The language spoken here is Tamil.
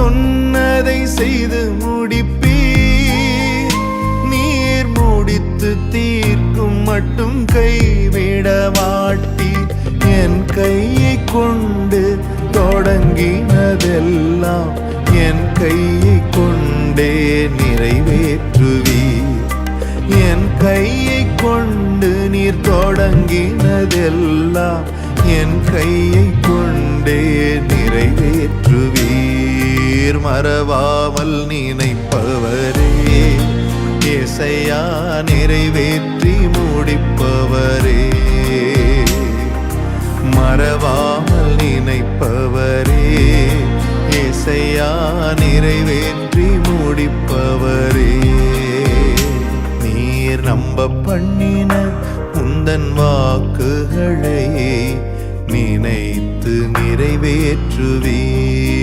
சொன்னதை செய்து முடிப்பீர். நீர் முடித்து தீர்க்கும் மட்டும் கைவிட மாட்டீர். என் கையை கொண்டு தொடங்கினதெல்லாம் என் கையை கொண்டே நிறைவேற்றுவீர். என் கையை கொண்டு நீர் தொடங்கினதெல்லாம் என் கையை கொண்டே நிறைவேற்றுவீர். மறவாமல் நினைப்பவரே ஏசையா, நிறைவேற்றி முடிப்பவரே. மறவாமல் நினைப்பவரே ஏசையா, நிறைவேற்றி முடிப்பவரே. நீர் நம்ப பண்ணின உந்தன் வாக்குகளை நினைத்து நிறைவேற்றுவீர்.